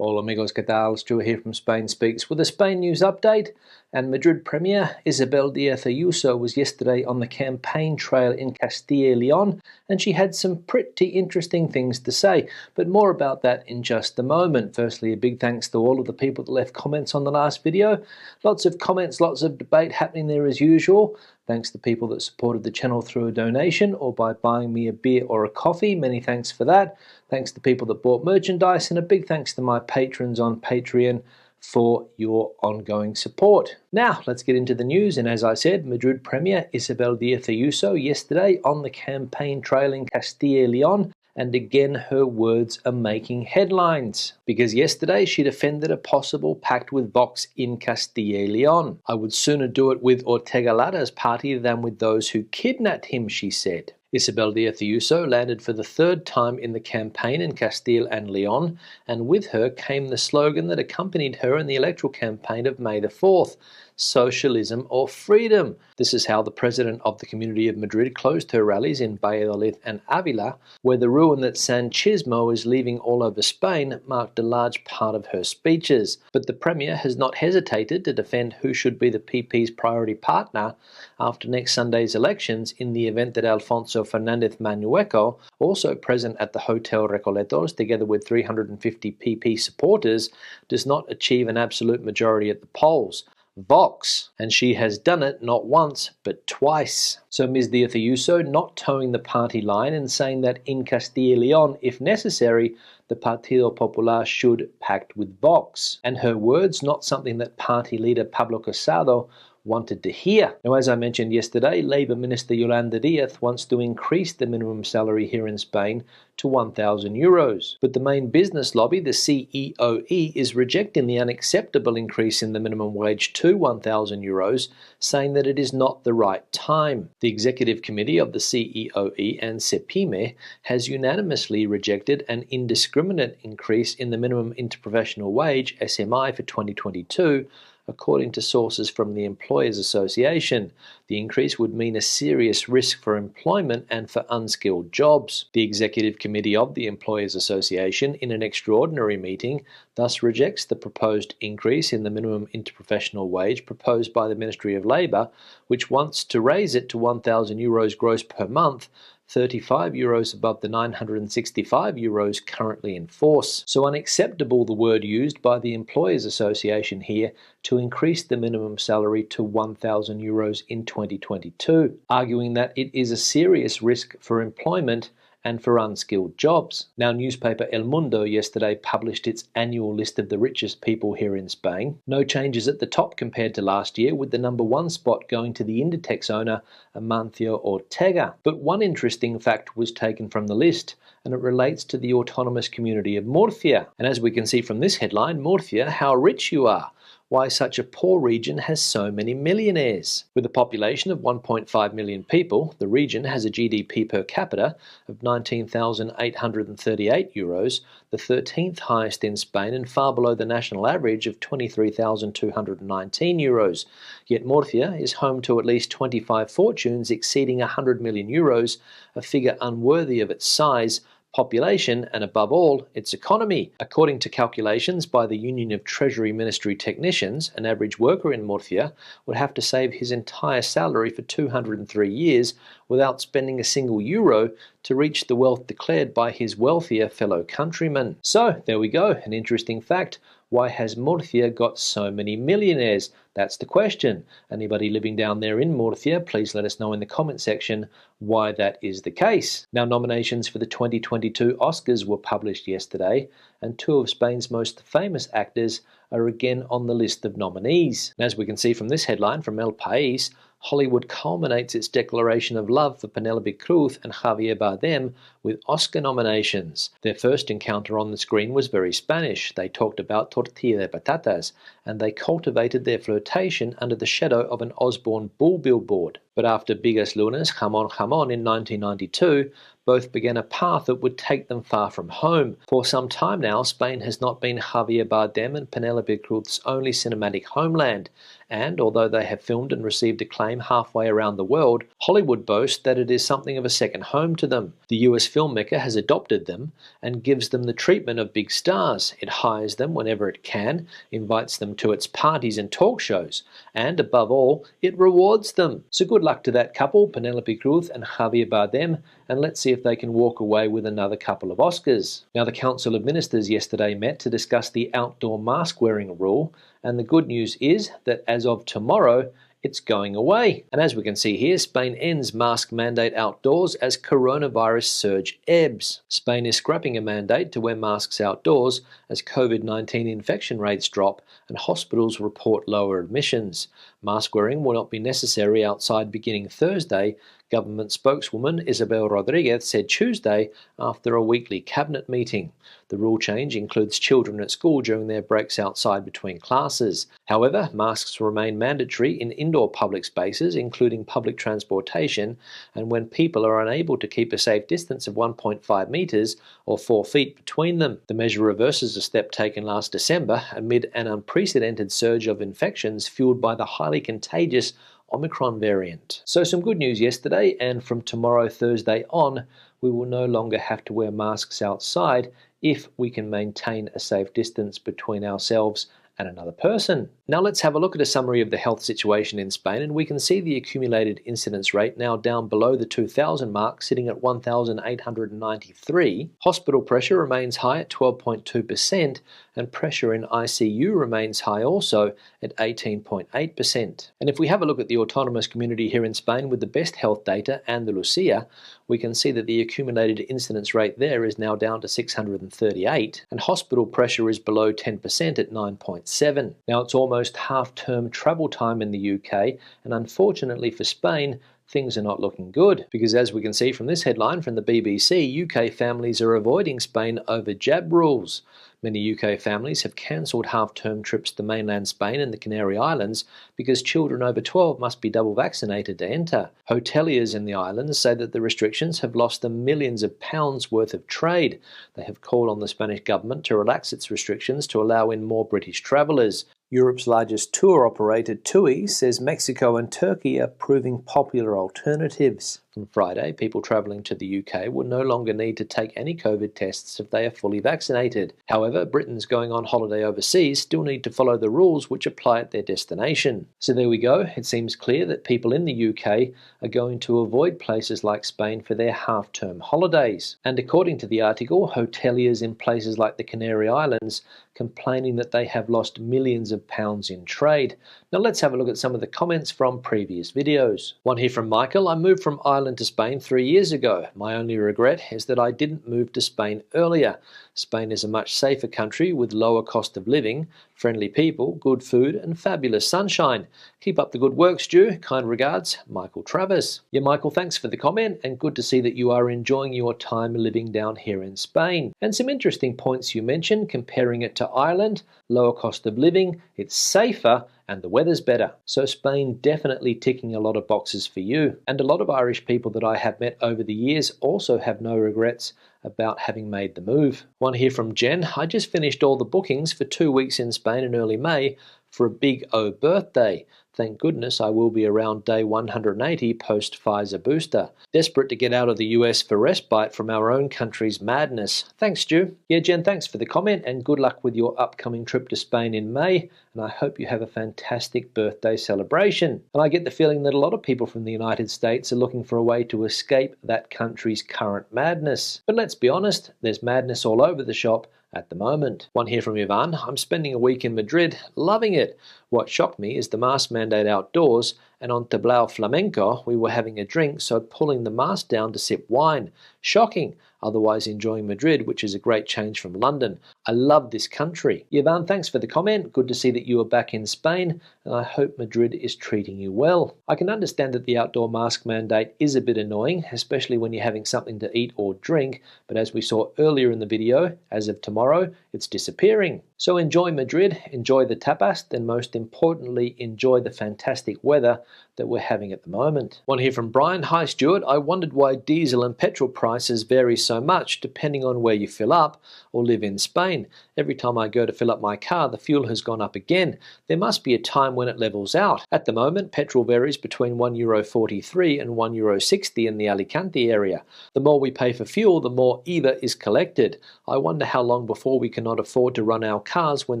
Hola amigos, ¿qué tal? Stuart here from Spain Speaks with a Spain news update. And Madrid Premier Isabel Díaz Ayuso was yesterday on the campaign trail in Castilla y León, and she had some pretty interesting things to say, but more about that in just a moment. Firstly, a big thanks to all of the people that left comments on the last video. Lots of comments, lots of debate happening there as usual. Thanks to people that supported the channel through a donation or by buying me a beer or a coffee. Many thanks for that. Thanks to people that bought merchandise, and a big thanks to my patrons on Patreon for your ongoing support. Now, let's get into the news. And as I said, Madrid Premier Isabel Díaz Ayuso yesterday on the campaign trail in Castilla y León. And again, her words are making headlines, because yesterday she defended a possible pact with Vox in Castilla y León. I would sooner do it with Ortega Lara's party than with those who kidnapped him, she said. Isabel Díaz Ayuso landed for the third time in the campaign in Castile and León, and with her came the slogan that accompanied her in the electoral campaign of May the 4th, socialism or freedom. This is how the president of the Community of Madrid closed her rallies in Valladolid and Ávila, where the ruin that Sanchismo is leaving all over Spain marked a large part of her speeches. But the Premier has not hesitated to defend who should be the PP's priority partner after next Sunday's elections, in the event that Alfonso Fernández Mañueco, also present at the Hotel Recoletos together with 350 PP supporters, does not achieve an absolute majority at the polls. Vox, and she has done it not once but twice. So Ms. Díaz Ayuso not towing the party line and saying that in Castilla y León, if necessary, the Partido Popular should pact with Vox. And her words not something that party leader Pablo Casado wanted to hear. Now, as I mentioned yesterday, Labour Minister Yolanda Díaz wants to increase the minimum salary here in Spain to €1,000. But the main business lobby, the CEOE, is rejecting the unacceptable increase in the minimum wage to €1,000, saying that it is not the right time. The executive committee of the CEOE and CEPIME has unanimously rejected an indiscriminate increase in the minimum interprofessional wage, SMI, for 2022, according to sources from the Employers Association. The increase would mean a serious risk for employment and for unskilled jobs. The Executive Committee of the Employers Association, in an extraordinary meeting, thus rejects the proposed increase in the minimum interprofessional wage proposed by the Ministry of Labour, which wants to raise it to €1,000 gross per month, €35 above the €965 currently in force. So unacceptable, the word used by the Employers Association here, to increase the minimum salary to €1,000 in 2022, arguing that it is a serious risk for employment and for unskilled jobs. Now, newspaper El Mundo yesterday published its annual list of the richest people here in Spain. No changes at the top compared to last year, with the number one spot going to the Inditex owner Amancio Ortega. But one interesting fact was taken from the list, and it relates to the autonomous community of Murcia. And as we can see from this headline, Murcia, how rich you are. Why such a poor region has so many millionaires. With a population of 1.5 million people, the region has a GDP per capita of €19,838, the 13th highest in Spain and far below the national average of €23,219. Yet Murcia is home to at least 25 fortunes exceeding €100 million, a figure unworthy of its size, population, and above all, its economy. According to calculations by the Union of Treasury Ministry Technicians, an average worker in Murcia would have to save his entire salary for 203 years without spending a single euro to reach the wealth declared by his wealthier fellow countrymen. So, there we go, an interesting fact. Why has Murcia got so many millionaires? That's the question. Anybody living down there in Murcia, please let us know in the comment section why that is the case. Now, nominations for the 2022 Oscars were published yesterday, and two of Spain's most famous actors are again on the list of nominees. And as we can see from this headline from El País, Hollywood culminates its declaration of love for Penélope Cruz and Javier Bardem with Oscar nominations. Their first encounter on the screen was very Spanish. They talked about tortilla de patatas, and they cultivated their flirtation under the shadow of an Osborne bull billboard. But after Bigas Lunas, Jamón Jamón in 1992, both began a path that would take them far from home. For some time now, Spain has not been Javier Bardem and Penélope Cruz's only cinematic homeland. And although they have filmed and received acclaim halfway around the world, Hollywood boasts that it is something of a second home to them. The US filmmaker has adopted them and gives them the treatment of big stars. It hires them whenever it can, invites them to its parties and talk shows, and above all, it rewards them. So good luck to that couple, Penelope Cruz and Javier Bardem, and let's see if they can walk away with another couple of Oscars. Now, the Council of Ministers yesterday met to discuss the outdoor mask wearing rule, and the good news is that as of tomorrow, it's going away. And as we can see here, Spain ends mask mandate outdoors as coronavirus surge ebbs. Spain is scrapping a mandate to wear masks outdoors as COVID-19 infection rates drop and hospitals report lower admissions. Mask wearing will not be necessary outside beginning Thursday, government spokeswoman Isabel Rodriguez said Tuesday after a weekly cabinet meeting. The rule change includes children at school during their breaks outside between classes. However, masks remain mandatory in indoor public spaces, including public transportation, and when people are unable to keep a safe distance of 1.5 metres or 4 feet between them. The measure reverses a step taken last December amid an unprecedented surge of infections fueled by the highly contagious Omicron variant. So some good news yesterday, and from tomorrow Thursday on, we will no longer have to wear masks outside if we can maintain a safe distance between ourselves and another person. Now let's have a look at a summary of the health situation in Spain, and we can see the accumulated incidence rate now down below the 2,000 mark, sitting at 1,893. Hospital pressure remains high at 12.2%, and pressure in ICU remains high also at 18.8%. And if we have a look at the autonomous community here in Spain with the best health data, Andalusia, we can see that the accumulated incidence rate there is now down to 638, and hospital pressure is below 10% at 9.7. Now it's almost half-term travel time in the UK, and unfortunately for Spain, things are not looking good, because as we can see from this headline from the BBC, UK families are avoiding Spain over jab rules. Many UK families have cancelled half-term trips to mainland Spain and the Canary Islands because children over 12 must be double vaccinated to enter. Hoteliers in the islands say that the restrictions have lost them millions of pounds worth of trade. They have called on the Spanish government to relax its restrictions to allow in more British travellers. Europe's largest tour operator, TUI, says Mexico and Turkey are proving popular alternatives. From Friday, people travelling to the UK will no longer need to take any COVID tests if they are fully vaccinated. However, Britons going on holiday overseas still need to follow the rules which apply at their destination. So there we go. It seems clear that people in the UK are going to avoid places like Spain for their half-term holidays. And according to the article, hoteliers in places like the Canary Islands complaining that they have lost millions of pounds in trade. Now let's have a look at some of the comments from previous videos. One here from Michael: I moved from Ireland to Spain 3 years ago. My only regret is that I didn't move to Spain earlier. Spain is a much safer country with lower cost of living, friendly people, good food and fabulous sunshine. Keep up the good work, Stu. Kind regards, Michael Travers. Yeah, Michael, thanks for the comment, and good to see that you are enjoying your time living down here in Spain. And some interesting points you mentioned, comparing it to Ireland, lower cost of living, it's safer, and the weather's better. So Spain definitely ticking a lot of boxes for you. And a lot of Irish people that I have met over the years also have no regrets about having made the move. One here from Jen: I just finished all the bookings for 2 weeks in Spain in early May for a big O birthday. Thank goodness I will be around day 180 post-Pfizer booster. Desperate to get out of the US for respite from our own country's madness. Thanks, Stu. Yeah, Jen, thanks for the comment, and good luck with your upcoming trip to Spain in May, and I hope you have a fantastic birthday celebration. And I get the feeling that a lot of people from the United States are looking for a way to escape that country's current madness. But let's be honest, there's madness all over the shop at the moment. One here from Yvonne: I'm spending a week in Madrid, loving it. What shocked me is the mask mandate outdoors, and on Tablao Flamenco we were having a drink, so pulling the mask down to sip wine. Shocking. Otherwise enjoying Madrid, which is a great change from London. I love this country. Yvonne, thanks for the comment. Good to see that you are back in Spain, and I hope Madrid is treating you well. I can understand that the outdoor mask mandate is a bit annoying, especially when you're having something to eat or drink, but as we saw earlier in the video, as of tomorrow, it's disappearing. So enjoy Madrid, enjoy the tapas, then most importantly, enjoy the fantastic weather that we're having at the moment. One here from Brian: Hi Stuart, I wondered why diesel and petrol prices vary so much depending on where you fill up or live in Spain. Every time I go to fill up my car, the fuel has gone up again. There must be a time when it levels out. At the moment, petrol varies between €1.43 and €1.60 in the Alicante area. The more we pay for fuel, the more IVA is collected. I wonder how long before we cannot afford to run our cars when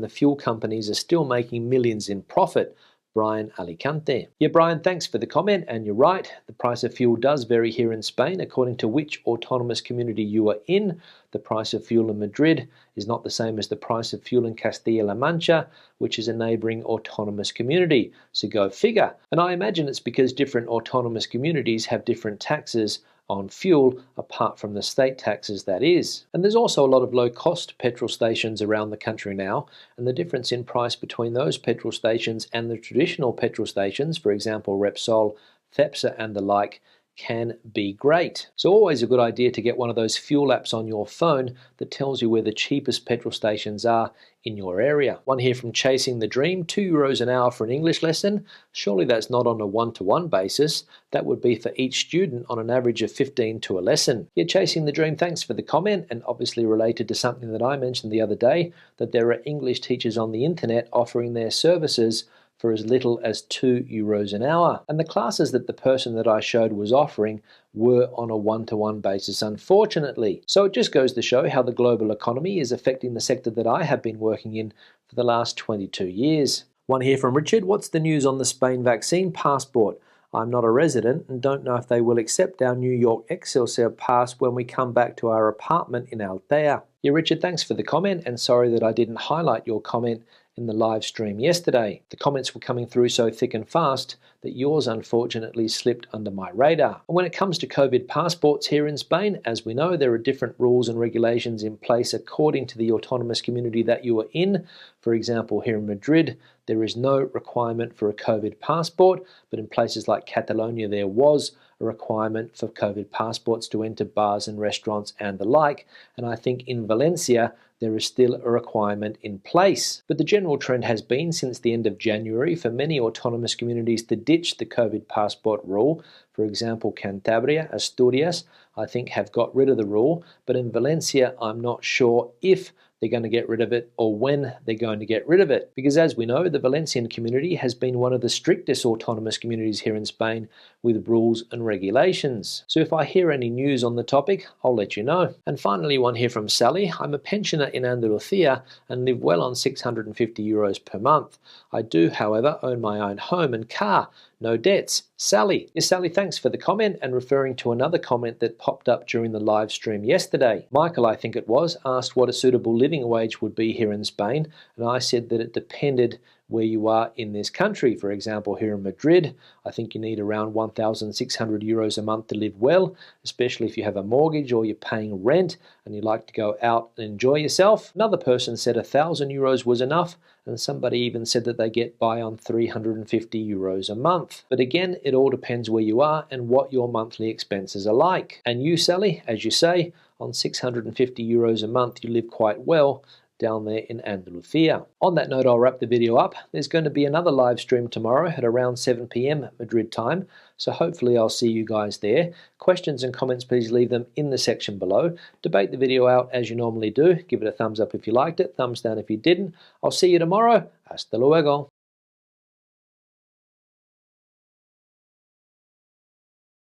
the fuel companies are still making millions in profit. Brian Alicante. Yeah, Brian, thanks for the comment, and you're right. The price of fuel does vary here in Spain according to which autonomous community you are in. The price of fuel in Madrid is not the same as the price of fuel in Castilla-La Mancha, which is a neighbouring autonomous community. So go figure. And I imagine it's because different autonomous communities have different taxes on fuel, apart from the state taxes, that is. And there's also a lot of low-cost petrol stations around the country now, and the difference in price between those petrol stations and the traditional petrol stations, for example Repsol, Cepsa and the like, can be great. So always a good idea to get one of those fuel apps on your phone that tells you where the cheapest petrol stations are in your area. One here from Chasing the Dream, €2 an hour for an English lesson. Surely that's not on a one-to-one basis. That would be for each student on an average of 15 to a lesson. Yeah, Chasing the Dream, thanks for the comment, and obviously related to something that I mentioned the other day, that there are English teachers on the internet offering their services for as little as €2 an hour. And the classes that the person that I showed was offering were on a one-to-one basis, unfortunately. So it just goes to show how the global economy is affecting the sector that I have been working in for the last 22 years. One here from Richard, what's the news on the Spain vaccine passport? I'm not a resident and don't know if they will accept our New York Excelsior pass when we come back to our apartment in Altea. Yeah, Richard, thanks for the comment, and sorry that I didn't highlight your comment in the live stream yesterday. The comments were coming through so thick and fast that yours unfortunately slipped under my radar. And when it comes to COVID passports here in Spain, as we know, there are different rules and regulations in place according to the autonomous community that you are in. For example, here in Madrid, there is no requirement for a COVID passport, but in places like Catalonia, there was a requirement for COVID passports to enter bars and restaurants and the like. And I think in Valencia, there is still a requirement in place. But the general trend has been since the end of January for many autonomous communities to ditch the COVID passport rule. For example, Cantabria, Asturias, I think have got rid of the rule, but in Valencia, I'm not sure if they're going to get rid of it or when they're going to get rid of it. Because as we know, the Valencian community has been one of the strictest autonomous communities here in Spain with rules and regulations. So if I hear any news on the topic, I'll let you know. And finally, one here from Sally. I'm a pensioner in Andalusia and live well on €650 per month. I do, however, own my own home and car. No debts. Sally. Yes, Sally, thanks for the comment, and referring to another comment that popped up during the live stream yesterday. Michael, I think it was, asked what a suitable living wage would be here in Spain, and I said that it depended where you are in this country. For example, here in Madrid, I think you need around €1,600 a month to live well, especially if you have a mortgage or you're paying rent and you like to go out and enjoy yourself. Another person said €1,000 was enough, and somebody even said that they get by on €350 a month. But again, it all depends where you are and what your monthly expenses are like. And you, Sally, as you say, on €650 a month, you live quite well down there in Andalusia. On that note, I'll wrap the video up. There's going to be another live stream tomorrow at around 7 p.m. Madrid time, so hopefully I'll see you guys there. Questions and comments, please leave them in the section below. Debate the video out as you normally do. Give it a thumbs up if you liked it, thumbs down if you didn't. I'll see you tomorrow. Hasta luego.